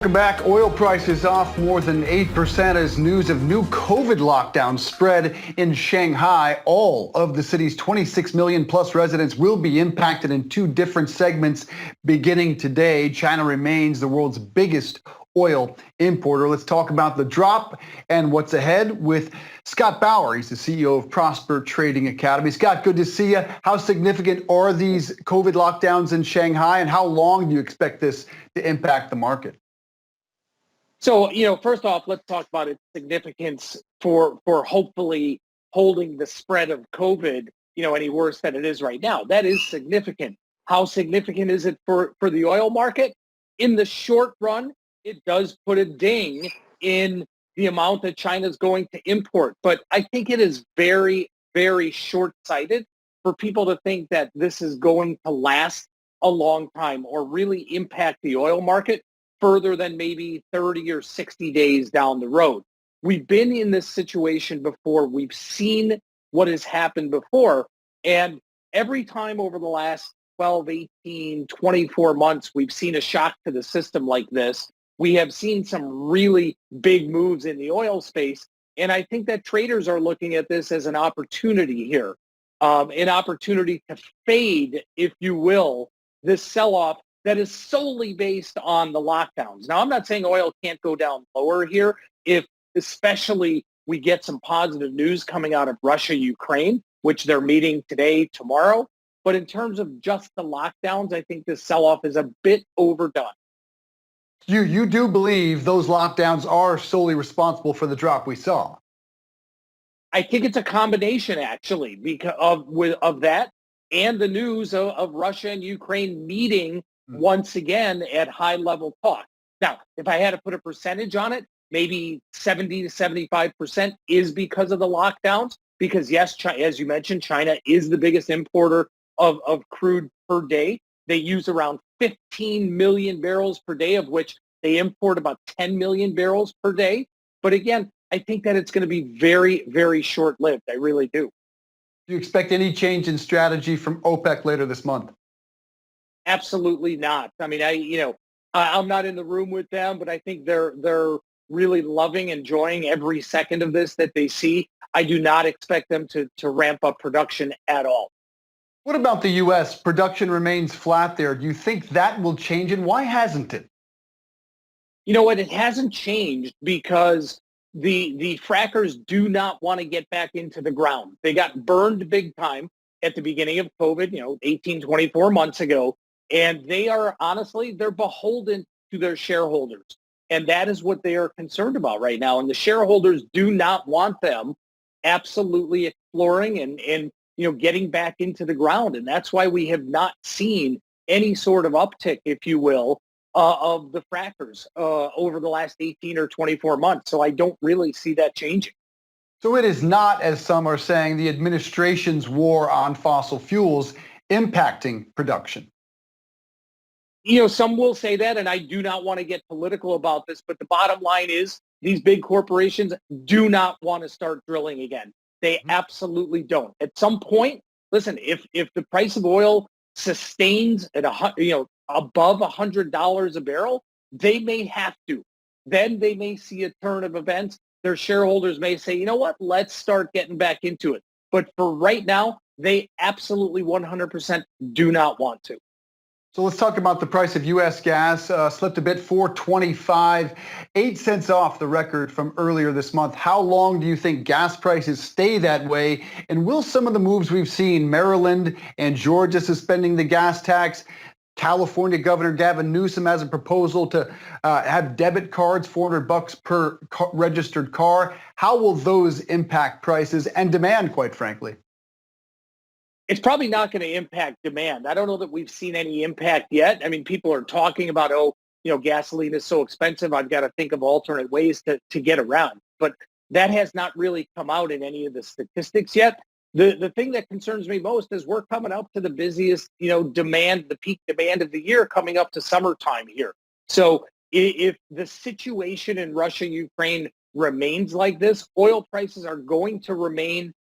Welcome back. Oil prices off more than 8% as news of new COVID lockdowns spread in Shanghai. All of the city's 26 million plus residents will be impacted in two different segments beginning today. China remains the world's biggest oil importer. Let's talk about the drop and what's ahead with Scott Bauer. He's the CEO of Prosper Trading Academy. Scott, good to see you. How significant are these COVID lockdowns in Shanghai, and how long do you expect this to impact the market? So, first off, let's talk about its significance for hopefully holding the spread of COVID, any worse than it is right now. That is significant. How significant is it for the oil market? In the short run, it does put a ding in the amount that China's going to import. But I think it is very, very short-sighted for people to think that this is going to last a long time or really impact the oil market further than maybe 30 or 60 days down the road. We've been in this situation before. We've seen what has happened before. And every time over the last 12, 18, 24 months, we've seen a shock to the system like this. We have seen some really big moves in the oil space. And I think that traders are looking at this as an opportunity here, an opportunity to fade, if you will, this sell-off that is solely based on the lockdowns. Now, I'm not saying oil can't go down lower here if especially we get some positive news coming out of Russia, Ukraine, which they're meeting today, tomorrow. But in terms of just the lockdowns, I think this sell-off is a bit overdone. You do believe those lockdowns are solely responsible for the drop we saw? I think it's a combination, actually, because of that and the news of Russia and Ukraine meeting once again at high-level talk. Now, if I had to put a percentage on it, maybe 70 to 75% is because of the lockdowns, because yes, as you mentioned, China is the biggest importer of crude per day. They use around 15 million barrels per day, of which they import about 10 million barrels per day. But again, I think that it's going to be very, very short-lived. I really do. Do you expect any change in strategy from OPEC later this month? Absolutely not. I mean, I'm not in the room with them, but I think they're really loving, enjoying every second of this that they see. I do not expect them to ramp up production at all. What about the U.S.? Production remains flat there. Do you think that will change, and why hasn't it? You know what? It hasn't changed because the frackers do not want to get back into the ground. They got burned big time at the beginning of COVID, 18, 24 months ago. And they are, honestly, they're beholden to their shareholders. And that is what they are concerned about right now. And the shareholders do not want them absolutely exploring and getting back into the ground. And that's why we have not seen any sort of uptick, if you will, of the frackers over the last 18 or 24 months. So I don't really see that changing. So it is not, as some are saying, the administration's war on fossil fuels impacting production. Some will say that, and I do not want to get political about this, but the bottom line is these big corporations do not want to start drilling again. They absolutely don't. At some point, listen, if the price of oil sustains at above $100 a barrel, they may have to. Then they may see a turn of events. Their shareholders may say, you know what, let's start getting back into it. But for right now, they absolutely 100% do not want to. So let's talk about the price of U.S. gas. Slipped a bit, $4.25, 8 cents off the record from earlier this month. How long do you think gas prices stay that way? And will some of the moves we've seen, Maryland and Georgia suspending the gas tax, California Governor Gavin Newsom has a proposal to have debit cards, $400 per registered car. How will those impact prices and demand, quite frankly? It's probably not going to impact demand. I don't know that we've seen any impact yet. I mean, people are talking about, gasoline is so expensive, I've got to think of alternate ways to get around. But that has not really come out in any of the statistics yet. The thing that concerns me most is we're coming up to the busiest, demand, the peak demand of the year coming up to summertime here. So if the situation in Russia, Ukraine remains like this, oil prices are going to remain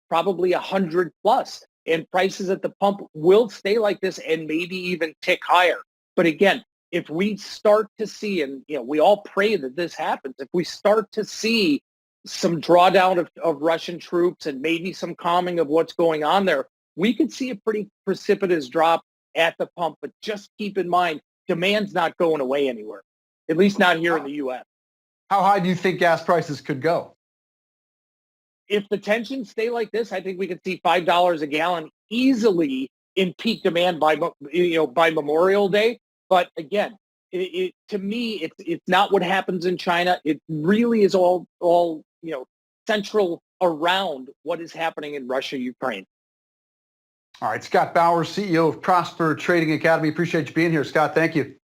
probably 100 plus. And prices at the pump will stay like this and maybe even tick higher. But again, if we start to see, and we all pray that this happens, if we start to see some drawdown of Russian troops and maybe some calming of what's going on there, we could see a pretty precipitous drop at the pump. But just keep in mind, demand's not going away anywhere, at least not here in the U.S. How high do you think gas prices could go? If the tensions stay like this, I think we could see $5 a gallon easily in peak demand by Memorial Day. But again, to me, it's not what happens in China. It really is all central around what is happening in Russia, Ukraine. All right, Scott Bauer, CEO of Prosper Trading Academy. Appreciate you being here, Scott. Thank you.